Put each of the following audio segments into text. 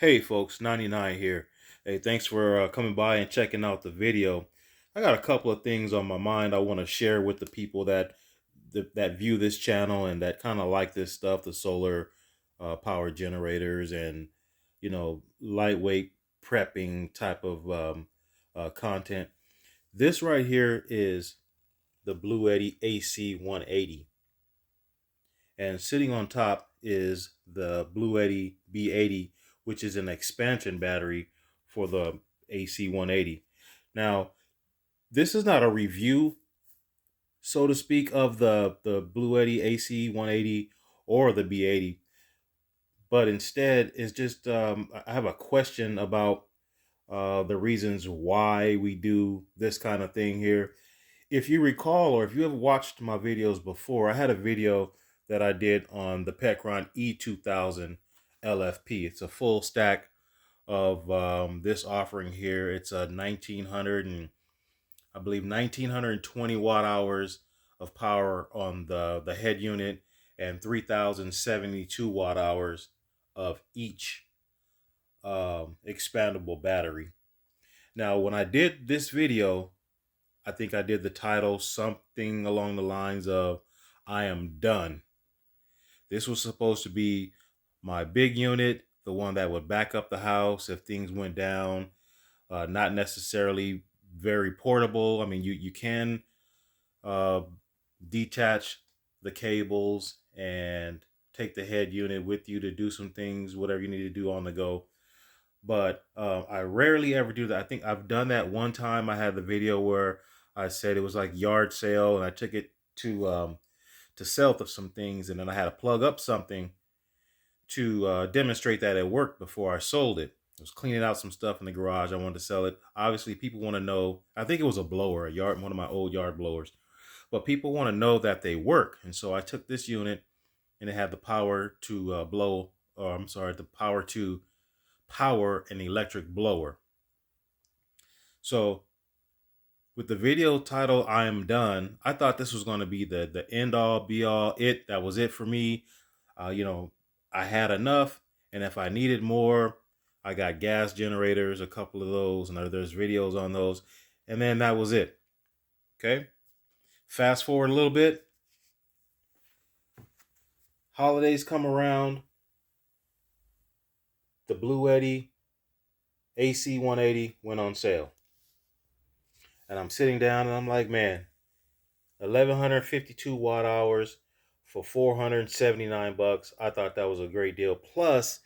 Hey folks, 99 here. Hey, thanks for coming by and checking out the video. I got a couple of things on my mind I want to share with the people that view this channel and that kind of like this stuff, the solar power generators and lightweight prepping type of content. This right here is the Blue Eddy AC 180, and sitting on top is the Blue Eddy B80, which is an expansion battery for the AC 180. Now, this is not a review, so to speak, of the Blue Eddy AC 180 or the B80, but instead is just I have a question about the reasons why we do this kind of thing here. If you recall, or if you have watched my videos before, I had a video that I did on the Petron E2000 LFP. It's a full stack of this offering here. It's a 1900 and I believe 1920 watt hours of power on the head unit and 3072 watt hours of each expandable battery. Now, when I did this video, I think I did the title something along the lines of I am done. This was supposed to be my big unit, the one that would back up the house if things went down. Not necessarily very portable. I mean, you can uh, detach the cables and take the head unit with you to do some things, whatever you need to do on the go. But I rarely ever do that. I think I've done that one time. I had the video where I said it was like yard sale, and I took it to sell some things, and then I had to plug up something to demonstrate that it worked before I sold it. I was cleaning out some stuff in the garage. I wanted to sell it. Obviously, people want to know. I think it was a blower, one of my old yard blowers, but people want to know that they work. And so I took this unit, and it had the power to blow, or I'm sorry, the power to power an electric blower. So with the video title I am done, I thought this was going to be the end all be all, that was it for me. I had enough, and if I needed more, I got gas generators, a couple of those, and there's videos on those, and then that was it. Okay, fast forward a little bit, holidays come around, the Blue Eddy AC 180 went on sale, and I'm sitting down and I'm like, man, 1152 watt hours for 479 bucks. I thought that was a great deal. Plus,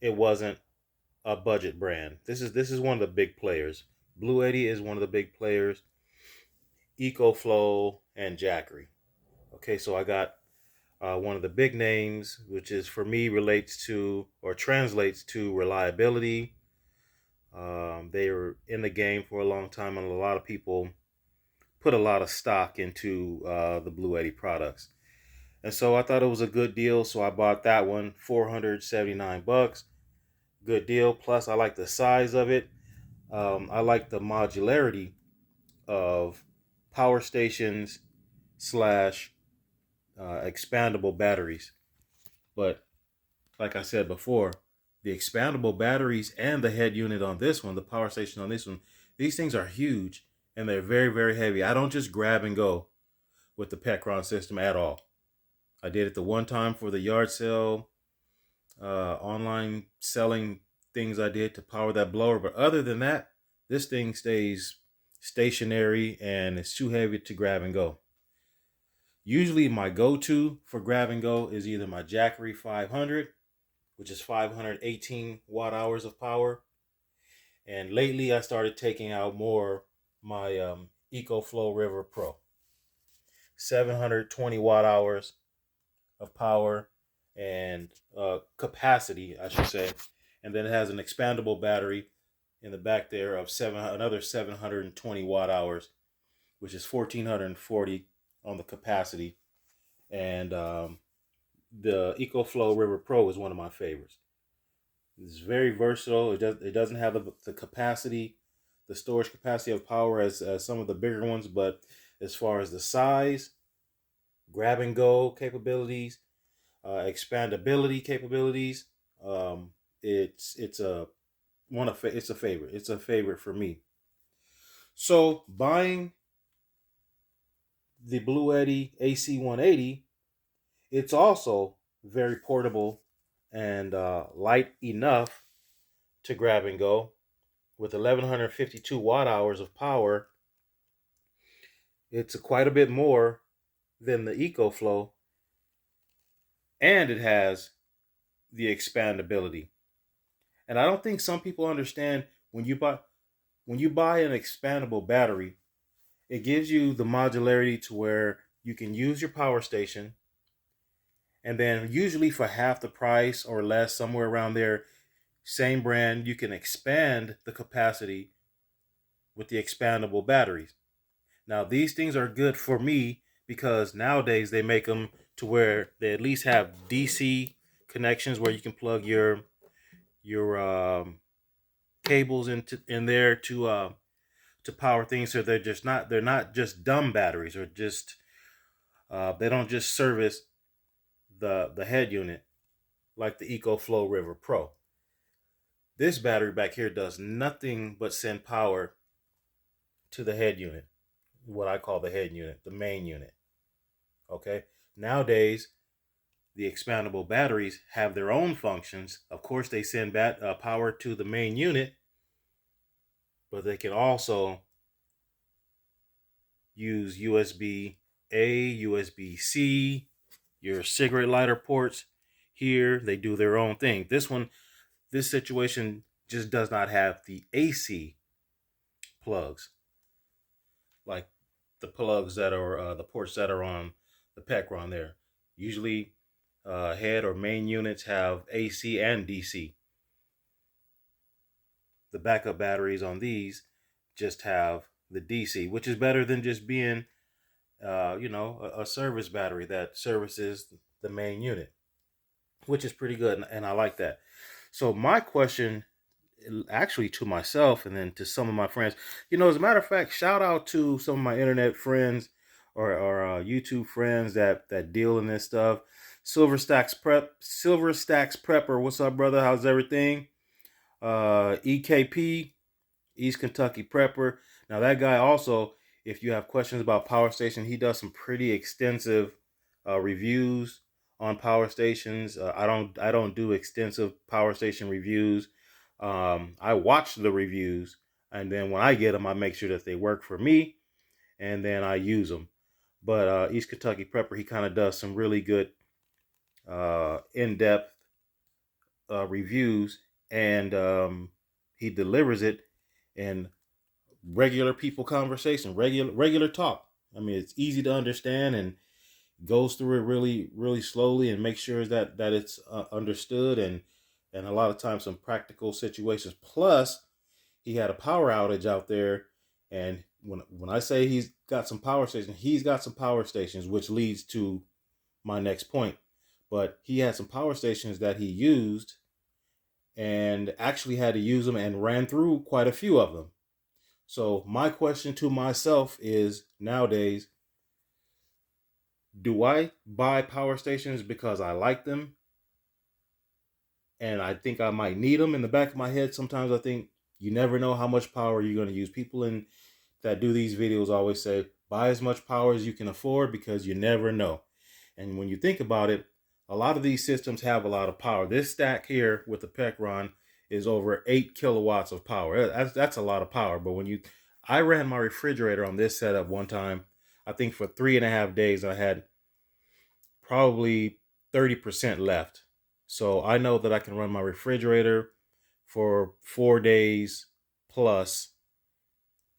it wasn't a budget brand. This is one of the big players. Blue Eddy is one of the big players. EcoFlow and Jackery. Okay, so I got one of the big names, which is for me relates to or translates to reliability. They were in the game for a long time, and a lot of people put a lot of stock into the Blue Eddy products. And so I thought it was a good deal, so I bought that one, 479 bucks. Good deal. Plus, I like the size of it. I like the modularity of power stations slash expandable batteries. But like I said before, the expandable batteries and the head unit on this one, the power station on this one, these things are huge and they're very, very heavy. I don't just grab and go with the Petron system at all. I did it the one time for the yard sale, online selling things I did to power that blower. But other than that, this thing stays stationary and it's too heavy to grab and go. Usually my go-to for grab and go is either my Jackery 500, which is 518 watt hours of power. And lately I started taking out more my EcoFlow River Pro, 720 watt hours of power and capacity, I should say. And then it has an expandable battery in the back there of another 720 watt hours, which is 1440 on the capacity. And the EcoFlow River Pro is one of my favorites. It's very versatile. It doesn't have the capacity, the storage capacity of power as some of the bigger ones, but as far as the size, grab and go capabilities, expandability capabilities, it's a it's a favorite. It's a favorite for me. So buying the Blue Eddy AC 180, it's also very portable and light enough to grab and go. With 1152 watt hours of power, it's quite a bit more than the EcoFlow, and it has the expandability. And I don't think some people understand when you buy an expandable battery, it gives you the modularity to where you can use your power station, and then usually for half the price or less, somewhere around there, same brand, you can expand the capacity with the expandable batteries. Now, these things are good for me because nowadays they make them to where they at least have DC connections where you can plug your cables in there to power things. So they're not just dumb batteries or just they don't just service the head unit like the EcoFlow River Pro. This battery back here does nothing but send power to the head unit, what I call the head unit, the main unit. Okay. Nowadays, the expandable batteries have their own functions. Of course, they send power to the main unit, but they can also use USB A, USB C, your cigarette lighter ports. Here, they do their own thing. This situation just does not have the AC plugs, like the plugs that are the ports that are on the Pecron there. Usually, head or main units have AC and DC. The backup batteries on these just have the DC, which is better than just being, a service battery that services the main unit, which is pretty good, and I like that. So my question, actually to myself and then to some of my friends, as a matter of fact, shout out to some of my internet friends or YouTube friends that deal in this stuff. Silver Stacks Prepper, what's up, brother? How's everything? EKP, East Kentucky Prepper. Now that guy also, if you have questions about power station, he does some pretty extensive reviews on power stations. I don't do extensive power station reviews. I watch the reviews, and then when I get them, I make sure that they work for me, and then I use them. But East Kentucky Prepper, he kind of does some really good in-depth reviews, and he delivers it in regular people conversation, regular talk. I mean, it's easy to understand and goes through it really slowly and makes sure that it's understood, and a lot of times some practical situations. Plus, he had a power outage out there, and when I say he's got some power stations, he's got some power stations, which leads to my next point. But he had some power stations that he used and actually had to use them and ran through quite a few of them. So my question to myself is nowadays, do I buy power stations because I like them and I think I might need them? In the back of my head, sometimes I think you never know how much power you're going to use. People that do these videos always say, buy as much power as you can afford because you never know. And when you think about it, a lot of these systems have a lot of power. This stack here with the Pecron is over 8 kilowatts of power. That's a lot of power. But I ran my refrigerator on this setup one time, I think for 3.5 days, I had probably 30% left. So I know that I can run my refrigerator for 4 days plus,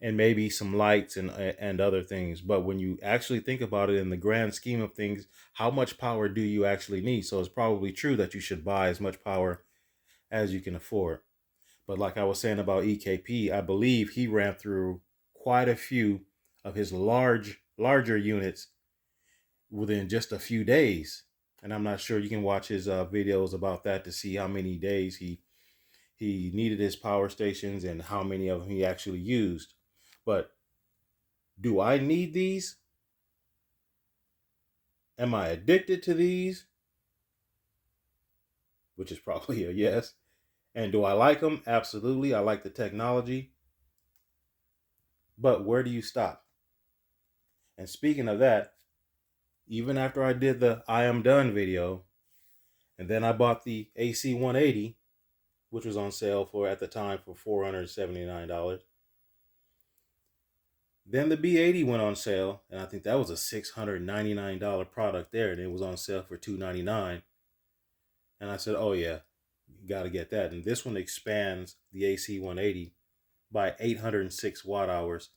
and maybe some lights and other things. But when you actually think about it in the grand scheme of things, how much power do you actually need? So it's probably true that you should buy as much power as you can afford. But like I was saying about EKP, I believe he ran through quite a few of his larger units within just a few days. And I'm not sure, you can watch his videos about that to see how many days he needed his power stations and how many of them he actually used. But do I need these? Am I addicted to these? Which is probably a yes. And do I like them? Absolutely. I like the technology. But where do you stop? And speaking of that, even after I did the I am done video, and then I bought the AC 180, which was on sale for at the time for $479. Then the B80 went on sale, and I think that was a $699 product there, and it was on sale for $299. And I said, oh yeah, you got to get that. And this one expands the AC 180 by 806 watt hours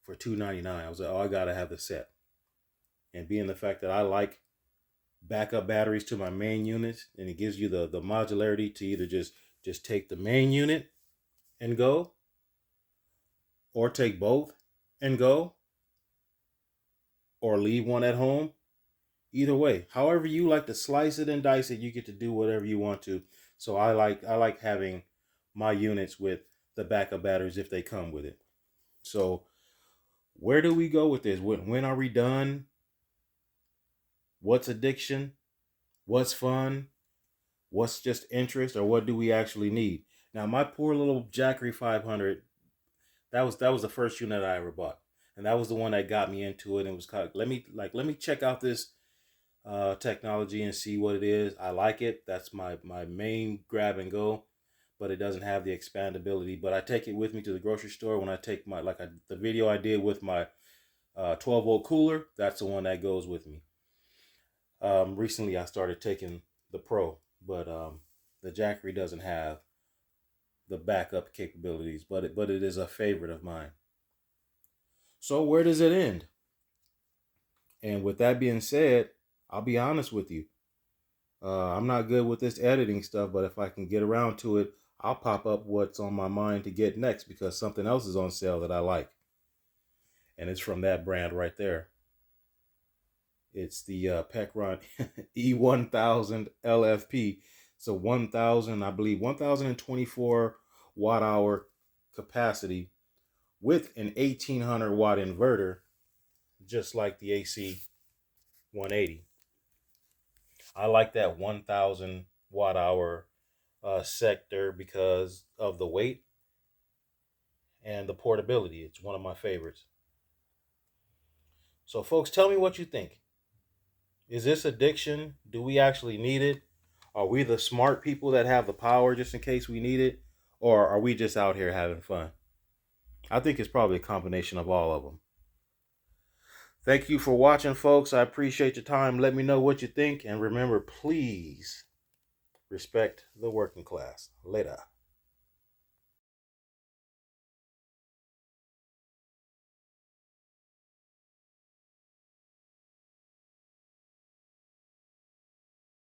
for $299. I was like, oh, I got to have the set. And being the fact that I like backup batteries to my main units, and it gives you the modularity to either just take the main unit and go, or take both and go, or leave one at home. Either way, however you like to slice it and dice it, you get to do whatever you want to. So I like having my units with the backup batteries if they come with it. So where do we go with this? When are we done? What's addiction? What's fun? What's just interest? Or what do we actually need? Now, my poor little Jackery 500, that was the first unit I ever bought, and that was the one that got me into it. And it was kind of let me check out this technology and see what it is. I like it. That's my main grab and go, but it doesn't have the expandability. But I take it with me to the grocery store when I take my the video I did with my 12-volt cooler. That's the one that goes with me. Recently I started taking the Pro, but the Jackery doesn't have the backup capabilities, but it is a favorite of mine. So where does it end? And with that being said, I'll be honest with you. I'm not good with this editing stuff, but if I can get around to it, I'll pop up what's on my mind to get next because something else is on sale that I like. And it's from that brand right there. It's the Pecron E1000 LFP. So 1000, I believe 1024 watt hour capacity with an 1800 watt inverter, just like the AC 180. I like that 1000 watt hour sector because of the weight and the portability. It's one of my favorites. So, folks, tell me what you think. Is this addiction? Do we actually need it? Are we the smart people that have the power just in case we need it? Or are we just out here having fun? I think it's probably a combination of all of them. Thank you for watching, folks. I appreciate your time. Let me know what you think. And remember, please respect the working class. Later.